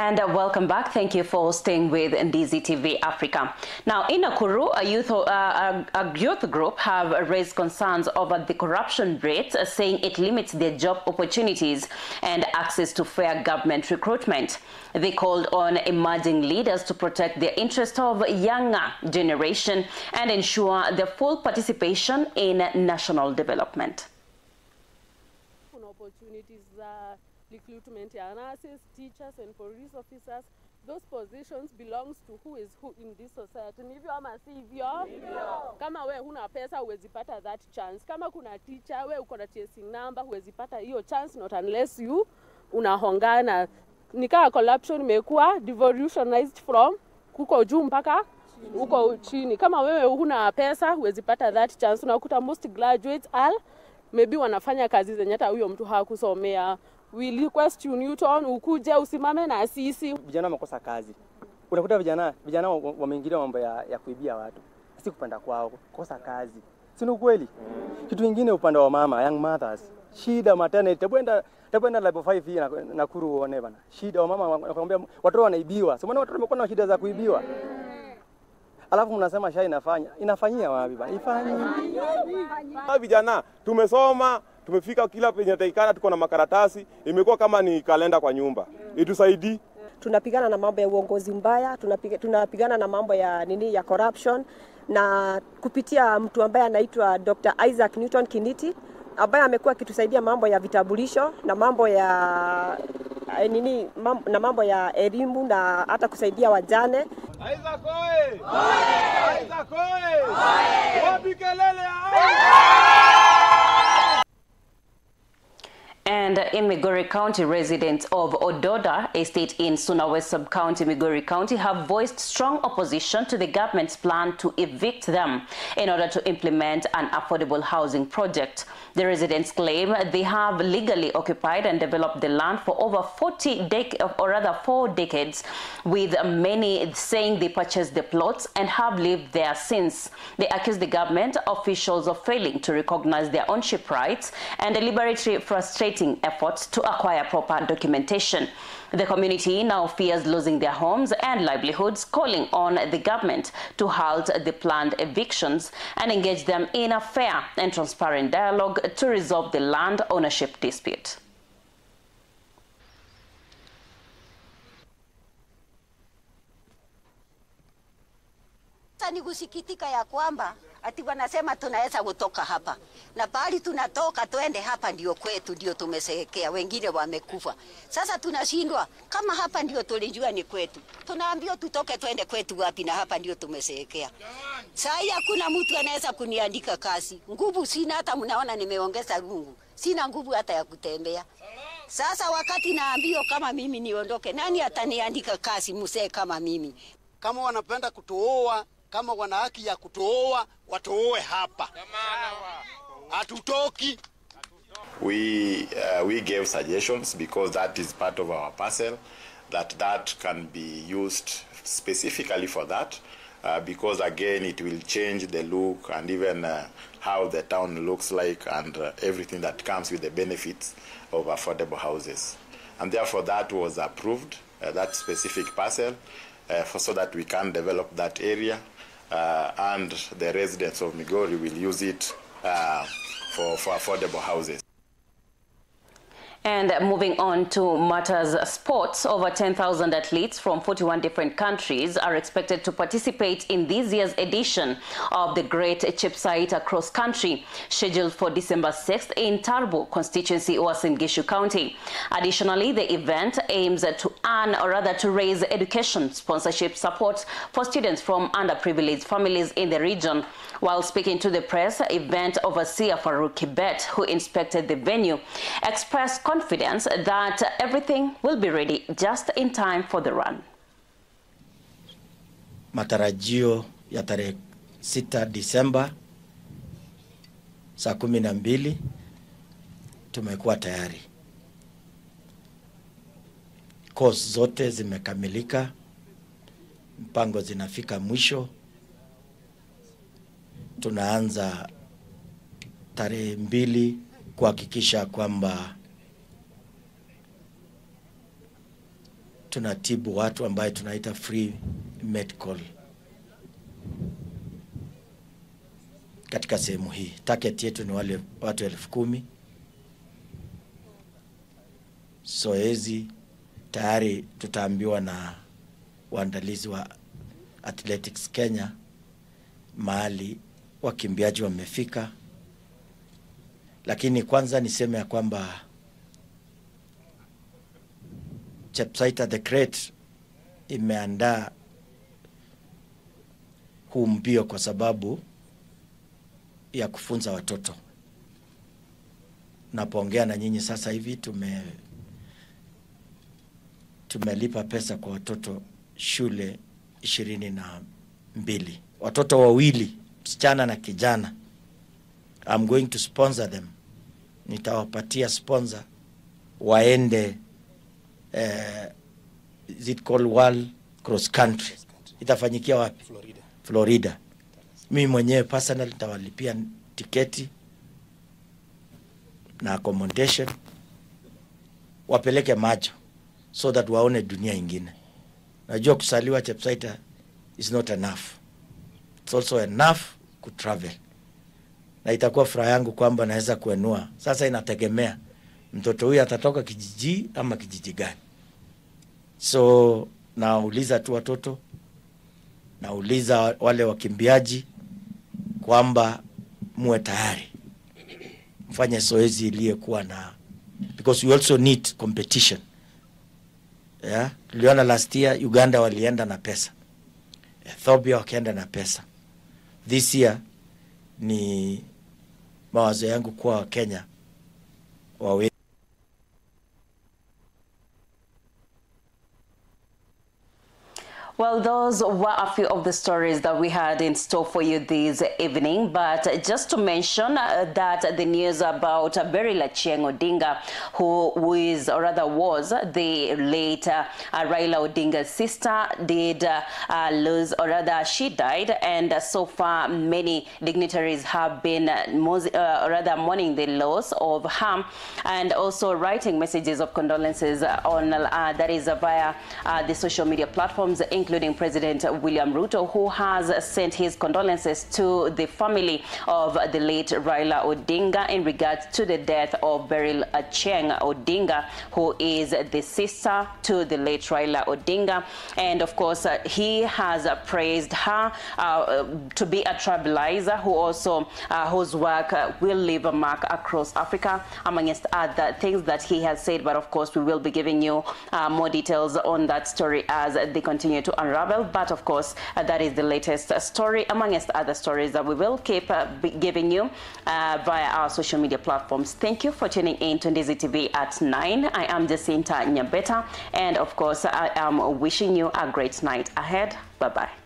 And welcome back. Thank you for staying with Ndizi TV Africa. Now, in Nakuru, a youth group have raised concerns over the corruption rate, saying it limits their job opportunities and access to fair government recruitment. They called on emerging leaders to protect the interest of younger generation and ensure their full participation in national development. Opportunities, recruitment, nurses, teachers, and police officers. Those positions belongs to who is who in this society. Hivyo ama sivyo? Kama we huna pesa huwezi pata that chance. Kama kuna teacher we uko na chasing number huwezi pata hiyo chance, not unless you unahongana. Nikaa corruption imekuwa devolutionized from kuko juu mpaka uko chini. Kama wewe huna pesa huwezi pata that chance. Unakuta most graduates are maybe wanafanya kazi zenye hata huyo mtu hakusomea. We request you Newton ukuje usimame na sisi. Vijana wamekosa kazi. Unakuta vijana wameingilia mambo ya kuibia watu. Si kupanda kwao, kukosa kazi. Si ni kweli? Kitu kingine upande wa mama, young mothers. Shida maternity, takwenda level 5 hii Nakuru uone bana. Shida wa mama wanakuambia watoto wanaibiwa. So maana watoto wamekuwa na shida za kuibiwa. Alafu mnasema SHA inafanyia wapi bana? Ifanye. Vijana tumesoma, tumefika kila penye taikana, tuko na makaratasi, imekuwa kama ni kalenda kwa nyumba. Itusaidie. Tunapigana na mambo ya uongozi mbaya, tunapigana na mambo ya ya corruption, na kupitia mtu ambaye anaitwa Dr. Isaac Newton Kiniti ambaye amekuwa akitusaidia mambo ya vitambulisho na mambo ya mambo ya elimu na hata kusaidia wajane. Isaac oye! Isaac oye! Wapi kelele? And in Migori County, residents of Ododa Estate in Sunawest Sub-County, Migori County, have voiced strong opposition to the government's plan to evict them in order to implement an affordable housing project. The residents claim they have legally occupied and developed the land for over 4 decades, with many saying they purchased the plots and have lived there since. They accuse the government officials of failing to recognize their ownership rights and deliberately frustrating efforts to acquire proper documentation. The community now fears losing their homes and livelihoods, calling on the government to halt the planned evictions and engage them in a fair and transparent dialogue to resolve the land ownership dispute. Ni kusikitika ya kwamba ati wanasema tunaweza kutoka hapa na bali tunatoka twende hapa ndio kwetu, ndio tumesekea, wengine wamekufa. Sasa tunashindwa, kama hapa ndio tulijua ni kwetu, tunaambiwa tutoke twende kwetu wapi na hapa ndio tumesekea. Sasa hakuna mtu anaweza kuniandika kazi, nguvu sina, hata mnaona nimeongeza nguvu, sina nguvu hata ya kutembea. Sasa wakati naambiwa kama mimi niondoke, nani ataniandika kazi mzee kama mimi? Kama wanapenda kutooa, kama wana haki ya kutooa, watooe hapa. Hatutoki. We gave suggestions because that is part of our parcel, that can be used specifically for that, because again it will change the look and even how the town looks like and everything that comes with the benefits of affordable houses. And therefore that was approved, that specific parcel, so that we can develop that area, and the residents of Migori will use it for affordable houses. And moving on to matters sports, over 10,000 athletes from 41 different countries are expected to participate in this year's edition of the Great Chepsait Across Country, scheduled for December 6th in Tarbo constituency, Uasin Gishu County. Additionally, the event aims to earn, or rather to raise education sponsorship support for students from underprivileged families in the region. While speaking to the press, event overseer Farouk Kibet, who inspected the venue, expressed confidence that everything will be ready just in time for the run. Matarajio ya tarehe 6 Disemba saa 12 tumekuwa tayari. Course zote zimekamilika, mpango zinafika mwisho. Tunaanza tarehe 2 kuhakikisha kwamba tunatibu watu ambaye tunaita free medical katika sehemu hii. Target yetu ni wale watu 10,000. Zoezi tayari tutaambiwa na waandalizi wa Athletics Kenya mahali wakimbiaji wamefika. Lakini kwanza niseme ya kwamba Chepsaita the Great imeandaa huu mbio kwa sababu ya kufunza watoto. Napoongea na nyinyi sasa hivi tumelipa pesa kwa watoto shule 22. Watoto wawili, msichana na kijana. I'm going to sponsor them. Nitawapatia sponsor waende is it called World Cross Country. Itafanyikia wapi? Florida. Mimi mwenyewe personal nitawalipia tiketi na accommodation, wapeleke macho so that waone dunia ingine. Najua kusaliwa Chepsaita is not enough. It's also enough to travel. Na itakuwa furaha yangu kwamba naweza kuenua. Sasa inategemea mtoto huyu atatoka kijiji ama kijiji gani. So nauliza tu watoto, nauliza wale wakimbiaji kwamba muwe tayari. Mfanye zoezi iliyokuwa na, because we also need competition. Yeah, tuliona last year Uganda walienda na pesa. Ethiopia wakaenda na pesa. This year ni mawazo yangu kwa Kenya wawe. Well, those were a few of the stories that we had in store for you this evening. But just to mention that the news about Beryl Achieng Odinga, who is, or rather was, the late Raila Odinga's sister, did lose, or rather she died. And so far, many dignitaries have been mourning the loss of her, and also writing messages of condolences on that is via the social media platforms, including President William Ruto, who has sent his condolences to the family of the late Raila Odinga in regards to the death of Beryl Achieng Odinga, who is the sister to the late Raila Odinga. And of course, he has praised her to be a trailblazer who also whose work will leave a mark across Africa, amongst other things that he has said. But of course, we will be giving you more details on that story as they continue to unravel. But of course, that is the latest story, amongst other stories that we will keep giving you via our social media platforms. Thank you for tuning in to Ndizi TV at 9. I am Jacinta Nyabeta, and of course, I am wishing you a great night ahead. Bye-bye.